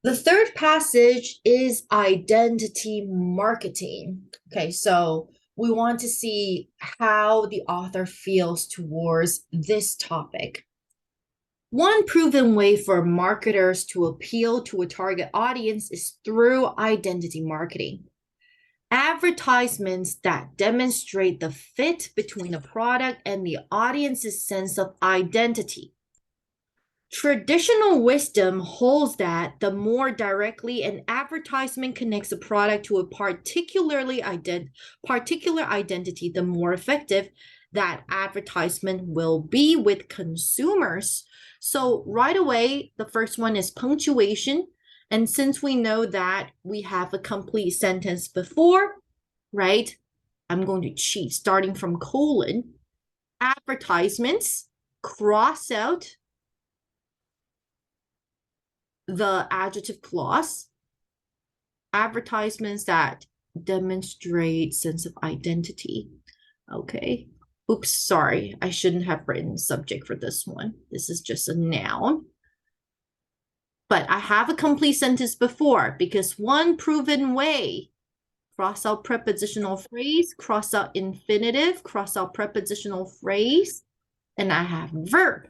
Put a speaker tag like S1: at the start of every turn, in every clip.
S1: The third passage is identity marketing. Okay, so we want to see how the author feels towards this topic. One proven way for marketers to appeal to a target audience is through identity marketing. Advertisements that demonstrate the fit between a product and the audience's sense of identity. Traditional wisdom holds that the more directly an advertisement connects a product to a particular identity, the more effective that advertisement will be with consumers. So right away, the first one is punctuation. And since we know that we have a complete sentence before, right? I'm going to cheat starting from colon. Advertisements, cross out the adjective clause. Advertisements that demonstrate sense of identity. Okay. Oops, sorry. I shouldn't have written subject for this one. This is just a noun. But I have a complete sentence before because one proven way, cross out prepositional phrase, cross out infinitive, cross out prepositional phrase, and I have verb.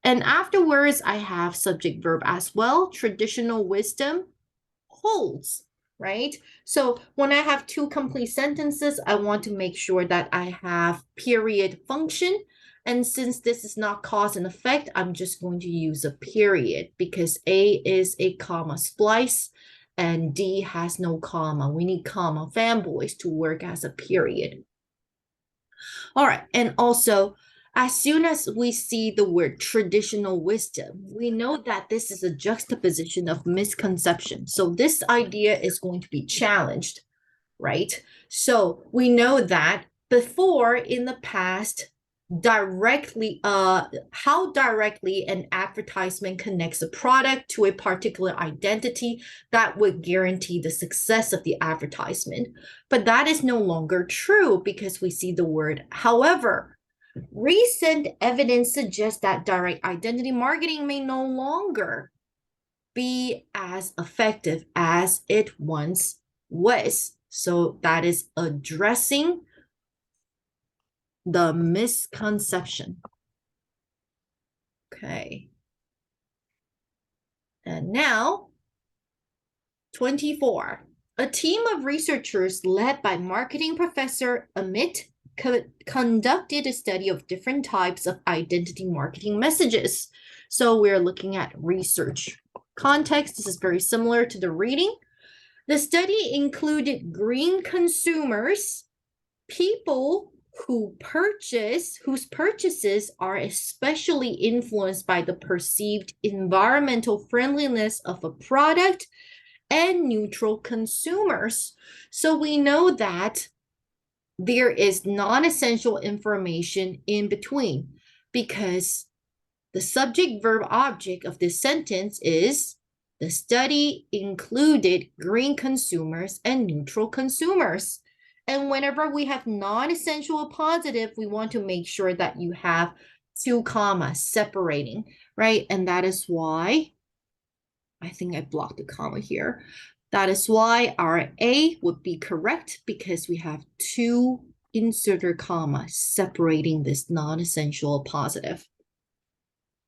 S1: And afterwards, I have subject verb as well. Traditional wisdom holds, right? So when I have two complete sentences, I want to make sure that I have period function. And since this is not cause and effect, I'm just going to use a period because A is a comma splice and D has no comma. We need comma fanboys to work as a period. All right, and also, as soon as we see the word traditional wisdom, we know that this is a juxtaposition of misconception. So this idea is going to be challenged, right? So we know that before in the past, how directly an advertisement connects a product to a particular identity that would guarantee the success of the advertisement. But that is no longer true because we see the word however. Recent evidence suggests that direct identity marketing may no longer be as effective as it once was. So that is addressing the misconception. Okay. And now, 24. A team of researchers led by marketing professor Amit conducted a study of different types of identity marketing messages. So we're looking at research context. This is very similar to the reading. The study included green consumers, people whose purchases are especially influenced by the perceived environmental friendliness of a product, and neutral consumers. So we know that there is non-essential information in between because the subject verb object of this sentence is the study included green consumers and neutral consumers. And whenever we have non-essential positive, we want to make sure that you have two commas separating, right? And that is why I think I blocked a comma here. That is why our A would be correct because we have two inserted commas separating this non-essential positive.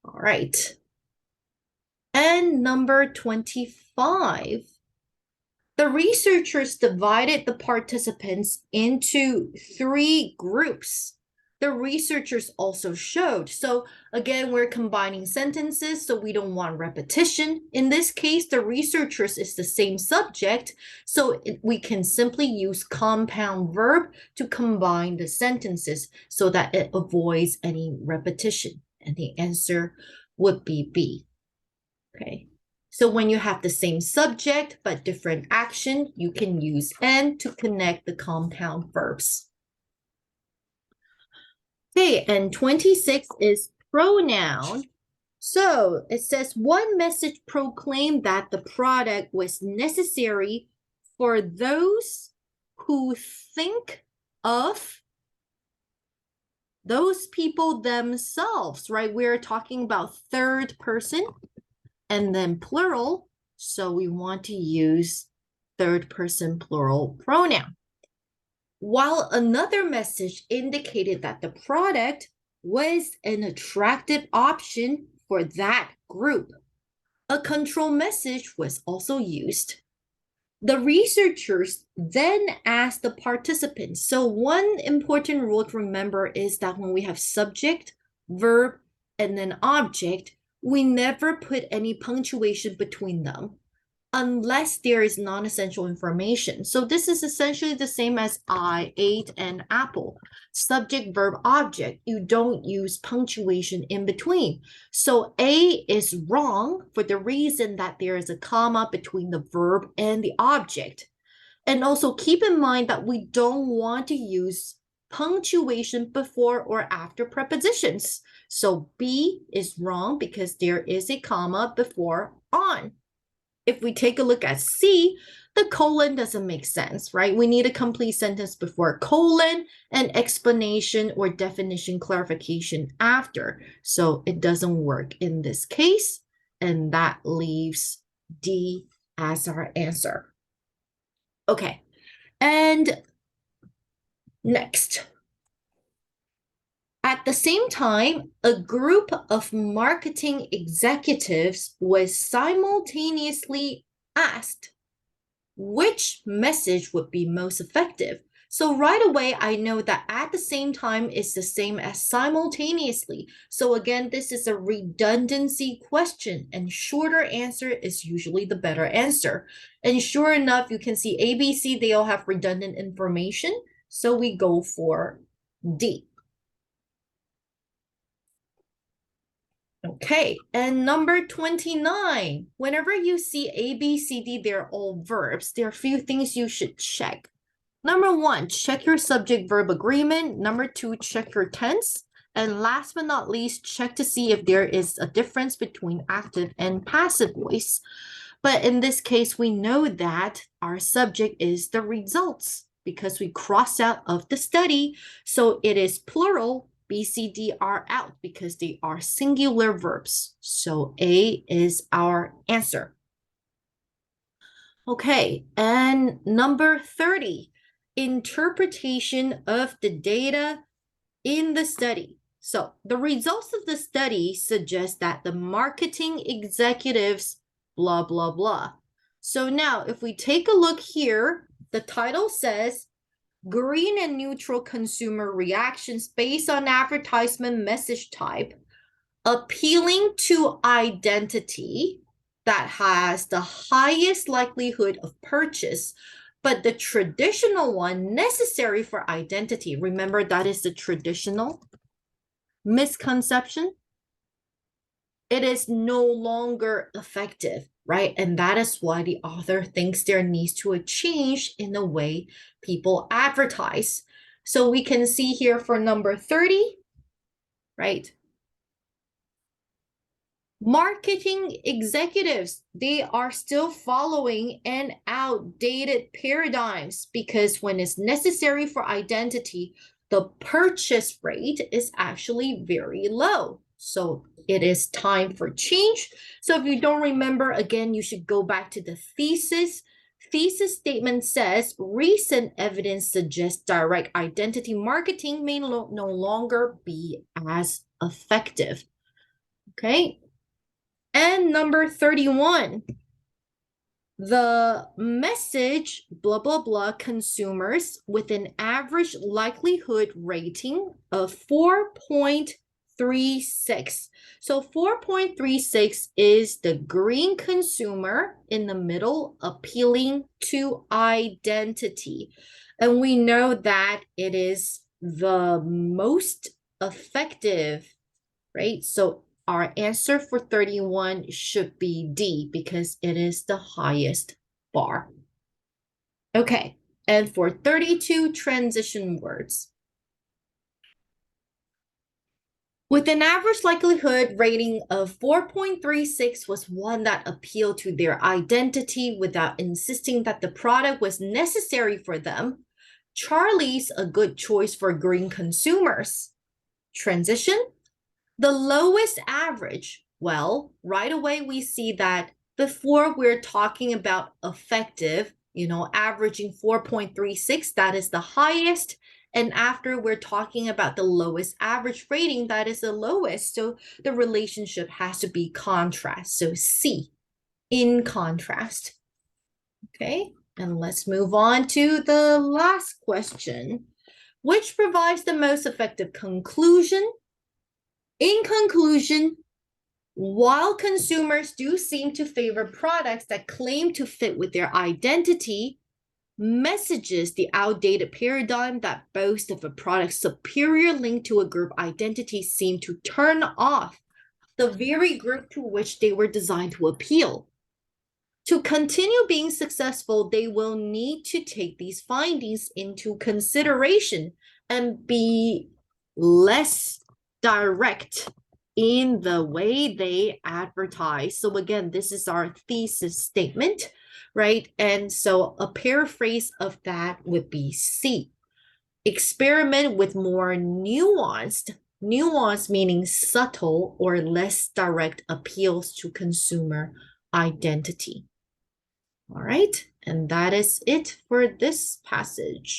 S1: All right. And number 25. The researchers divided the participants into three groups. The researchers also showed. So again, we're combining sentences, so we don't want repetition. In this case, the researchers is the same subject, so we can simply use compound verb to combine the sentences so that it avoids any repetition. And the answer would be B. Okay. So when you have the same subject but different action, you can use and to connect the compound verbs. Okay, and 26 is pronoun. So it says one message proclaimed that the product was necessary for those who think of those people themselves, right? We're talking about third person and then plural. So we want to use third person plural pronoun. While another message indicated that the product was an attractive option for that group, a control message was also used. The researchers then asked the participants. So one important rule to remember is that when we have subject, verb, and then object, we never put any punctuation between them unless there is non-essential information. So this is essentially the same as I ate an apple. Subject, verb, object. You don't use punctuation in between. So A is wrong for the reason that there is a comma between the verb and the object. And also keep in mind that we don't want to use punctuation before or after prepositions. So B is wrong because there is a comma before on. If we take a look at C, the colon doesn't make sense, right? We need a complete sentence before colon and explanation or definition clarification after. So it doesn't work in this case, and that leaves D as our answer. Okay, and next. At the same time, a group of marketing executives was simultaneously asked which message would be most effective. So right away, I know that at the same time is the same as simultaneously. So again, this is a redundancy question, and shorter answer is usually the better answer. And sure enough, you can see A, B, C, they all have redundant information. So we go for D. Okay, and number 29. Whenever you see A, B, C, D, they're all verbs. There are a few things you should check. Number 1, check your subject-verb agreement. Number 2, check your tense. And last but not least, check to see if there is a difference between active and passive voice. But in this case, we know that our subject is the results because we cross out of the study. So it is plural. B, C, D are out because they are singular verbs. So A is our answer. Okay, and number 30, interpretation of the data in the study. So the results of the study suggest that the marketing executives, blah, blah, blah. So now if we take a look here, the title says, green and neutral consumer reactions based on advertisement message type, appealing to identity that has the highest likelihood of purchase, but the traditional one necessary for identity. Remember, that is the traditional misconception. It is no longer effective, right? And that is why the author thinks there needs to a change in the way people advertise. So we can see here for number 30, right? Marketing executives, they are still following an outdated paradigms because when it's necessary for identity, the purchase rate is actually very low. So it is time for change. So if you don't remember, again, you should go back to the thesis. Thesis statement says recent evidence suggests direct identity marketing may no longer be as effective. Okay. And number 31, the message, blah, blah, blah, consumers with an average likelihood rating of 4.36. So 4.36 is the green consumer in the middle, appealing to identity. And we know that it is the most effective, right? So our answer for 31 should be D because it is the highest bar. Okay, and for 32, transition words. With an average likelihood rating of 4.36 was one that appealed to their identity without insisting that the product was necessary for them. Charlie's a good choice for green consumers. Transition. The lowest average, well, right away we see that Before we're talking about effective, averaging 4.36, that is the highest. And after we're talking about the lowest average rating, that is the lowest. So the relationship has to be contrast. So C, in contrast. Okay, and let's move on to the last question. Which provides the most effective conclusion? In conclusion, while consumers do seem to favor products that claim to fit with their identity, messages, the outdated paradigm that boast of a product's superior link to a group identity, seem to turn off the very group to which they were designed to appeal. To continue being successful, they will need to take these findings into consideration and be less direct in the way they advertise. So again, this is our thesis statement, right? And so a paraphrase of that would be C. Experiment with more nuance meaning subtle or less direct appeals to consumer identity. All right, and that is it for this passage.